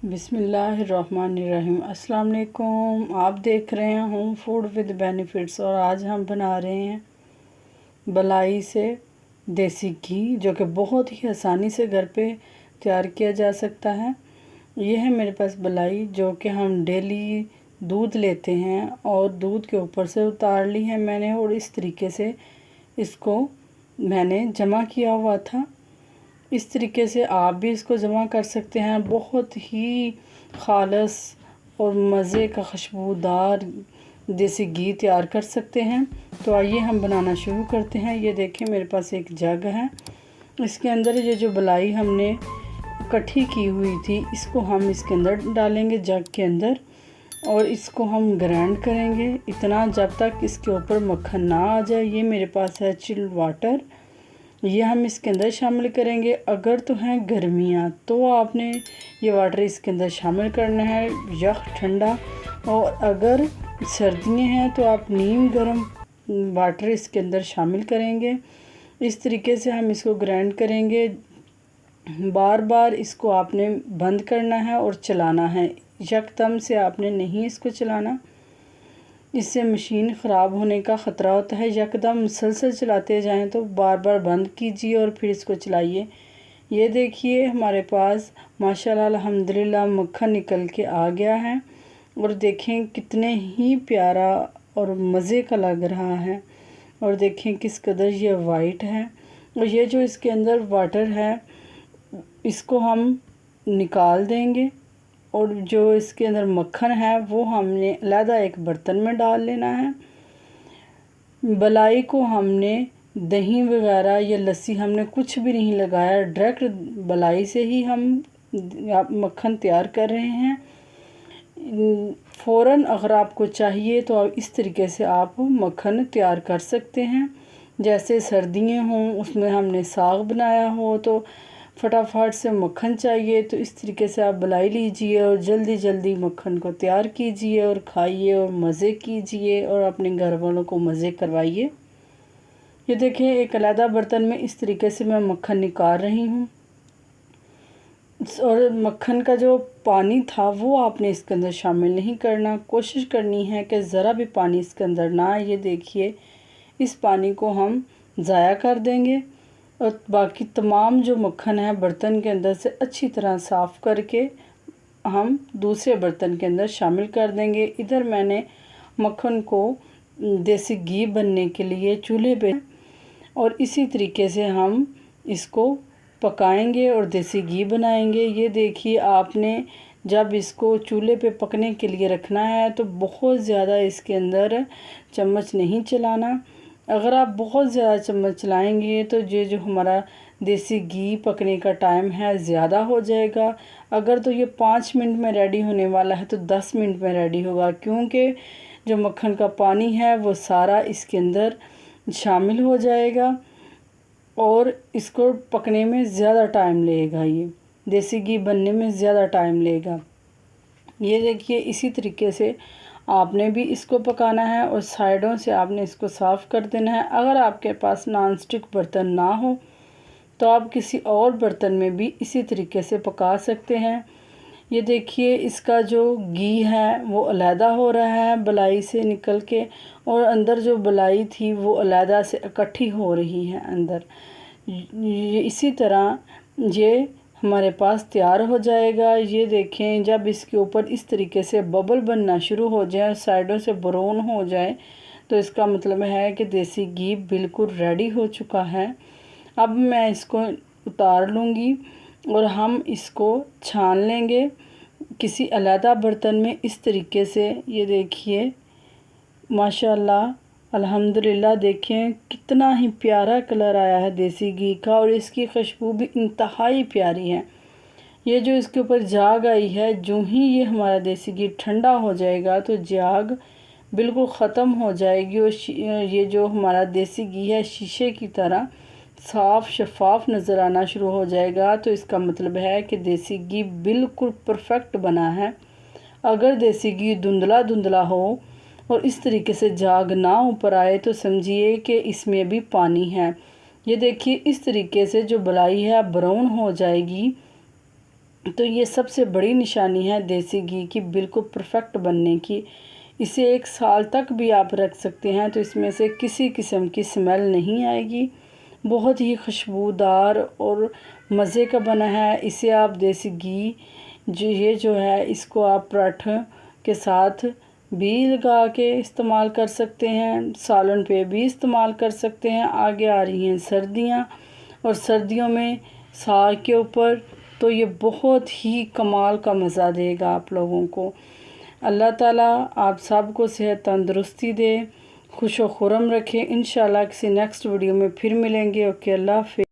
बिस्मिल्लाहिर्रहमानिर्रहीम। अस्सलाम वालेकुम। आप देख रहे हैं होम फूड विद बेनिफिट्स और आज हम बना रहे हैं बलाई से देसी घी, जो कि बहुत ही आसानी से घर पे तैयार किया जा सकता है। ये है मेरे पास बलाई, जो कि हम डेली दूध लेते हैं और दूध के ऊपर से उतार ली है मैंने, और इस तरीके से इसको मैंने जमा किया हुआ था। इस तरीके से आप भी इसको जमा कर सकते हैं। बहुत ही खालस और मज़े का खुशबूदार देसी घी तैयार कर सकते हैं। तो आइए हम बनाना शुरू करते हैं। ये देखें, मेरे पास एक जग है। इसके अंदर ये जो बलाई हमने इकट्ठी की हुई थी, इसको हम इसके अंदर डालेंगे, जग के अंदर, और इसको हम ग्राइंड करेंगे इतना जब तक इसके ऊपर मक्खन ना आ जाए। ये मेरे पास है चिल्ड वाटर, ये हम इसके अंदर शामिल करेंगे। अगर तो हैं गर्मियाँ तो आपने ये वाटर इसके अंदर शामिल करना है, यख ठंडा। और अगर सर्दियाँ हैं तो आप नीम गर्म वाटर इसके अंदर शामिल करेंगे। इस तरीके से हम इसको ग्राइंड करेंगे। बार बार इसको आपने बंद करना है और चलाना है, यकदम से आपने नहीं इसको चलाना, इससे मशीन ख़राब होने का ख़तरा होता है। यकदम मुसलसल चलाते जाएं तो बार बार बंद कीजिए और फिर इसको चलाइए। ये देखिए, हमारे पास माशाल्लाह अल्हम्दुलिल्लाह मक्खन निकल के आ गया है, और देखें कितने ही प्यारा और मज़े का लग रहा है। और देखें किस कदर ये वाइट है। और ये जो इसके अंदर वाटर है, इसको हम निकाल देंगे, और जो इसके अंदर मक्खन है वो हमने अलग एक बर्तन में डाल लेना है। बलाई को हमने दही वगैरह या लस्सी हमने कुछ भी नहीं लगाया, डायरेक्ट बलाई से ही हम मक्खन तैयार कर रहे हैं। फ़ौरन अगर आपको चाहिए तो आप इस तरीके से आप मक्खन तैयार कर सकते हैं। जैसे सर्दियाँ हों, उसमें हमने साग बनाया हो तो फटाफट से मक्खन चाहिए, तो इस तरीके से आप बलाई लीजिए और जल्दी जल्दी मक्खन को तैयार कीजिए और खाइए और मज़े कीजिए और अपने घर वालों को मज़े करवाइए। ये देखिए, एक अलग बर्तन में इस तरीके से मैं मक्खन निकाल रही हूँ, और मक्खन का जो पानी था वो आपने इसके अंदर शामिल नहीं करना। कोशिश करनी है कि ज़रा भी पानी इसके अंदर ना आए। ये देखिए, इस पानी को हम ज़ाया कर देंगे और बाकी तमाम जो मक्खन है बर्तन के अंदर से अच्छी तरह साफ़ करके हम दूसरे बर्तन के अंदर शामिल कर देंगे। इधर मैंने मक्खन को देसी घी बनने के लिए चूल्हे पे, और इसी तरीके से हम इसको पकाएंगे और देसी घी बनाएंगे। ये देखिए, आपने जब इसको चूल्हे पे पकने के लिए रखना है तो बहुत ज़्यादा इसके अंदर चम्मच नहीं चलाना। अगर आप बहुत ज़्यादा चम्मच चलाएंगे तो ये जो हमारा देसी घी पकने का टाइम है ज़्यादा हो जाएगा। अगर तो ये 5 मिनट में रेडी होने वाला है तो 10 मिनट में रेडी होगा, क्योंकि जो मक्खन का पानी है वो सारा इसके अंदर शामिल हो जाएगा और इसको पकने में ज़्यादा टाइम लगेगा। ये देसी घी बनने में ज़्यादा टाइम लगेगा। ये देखिए, इसी तरीके से आपने भी इसको पकाना है और साइडों से आपने इसको साफ़ कर देना है। अगर आपके पास नॉन स्टिक बर्तन ना हो तो आप किसी और बर्तन में भी इसी तरीके से पका सकते हैं। ये देखिए, इसका जो घी है वो अलहदा हो रहा है बलाई से निकल के, और अंदर जो बलाई थी वो अलहदा से इकट्ठी हो रही है अंदर। ये इसी तरह ये हमारे पास तैयार हो जाएगा। ये देखें, जब इसके ऊपर इस तरीके से बबल बनना शुरू हो जाए, साइडों से ब्राउन हो जाए, तो इसका मतलब है कि देसी घी बिल्कुल रेडी हो चुका है। अब मैं इसको उतार लूँगी और हम इसको छान लेंगे किसी अलग बर्तन में इस तरीके से। ये देखिए, माशाल्लाह अल्हम्दुलिल्लाह, देखें कितना ही प्यारा कलर आया है देसी घी का, और इसकी खुशबू भी इंतहाई प्यारी है। ये जो इसके ऊपर जाग आई है, जो ही ये हमारा देसी घी ठंडा हो जाएगा तो जाग बिल्कुल ख़त्म हो जाएगी, और ये जो हमारा देसी घी है शीशे की तरह साफ़ शफाफ नज़र आना शुरू हो जाएगा। तो इसका मतलब है कि देसी घी बिल्कुल परफेक्ट बना है। अगर देसी घी धुंधला धुंधला हो और इस तरीके से जाग ना ऊपर आए तो समझिए कि इसमें भी पानी है। ये देखिए, इस तरीके से जो बलाई है ब्राउन हो जाएगी तो ये सबसे बड़ी निशानी है देसी घी की बिल्कुल परफेक्ट बनने की। इसे 1 साल तक भी आप रख सकते हैं तो इसमें से किसी किस्म की स्मेल नहीं आएगी। बहुत ही खुशबूदार और मज़े का बना है। इसे आप देसी घी जो है इसको आप पराठे के साथ भी लगा के इस्तेमाल कर सकते हैं, सालन पे भी इस्तेमाल कर सकते हैं। आगे आ रही हैं सर्दियाँ, और सर्दियों में साग के ऊपर तो ये बहुत ही कमाल का मज़ा देगा आप लोगों को। अल्लाह ताला आप सबको सेहत तंदुरुस्ती दे, खुश व खुर्रम रखे। इंशाल्लाह किसी नेक्स्ट वीडियो में फिर मिलेंगे। ओके, अल्लाह हाफ़िज़।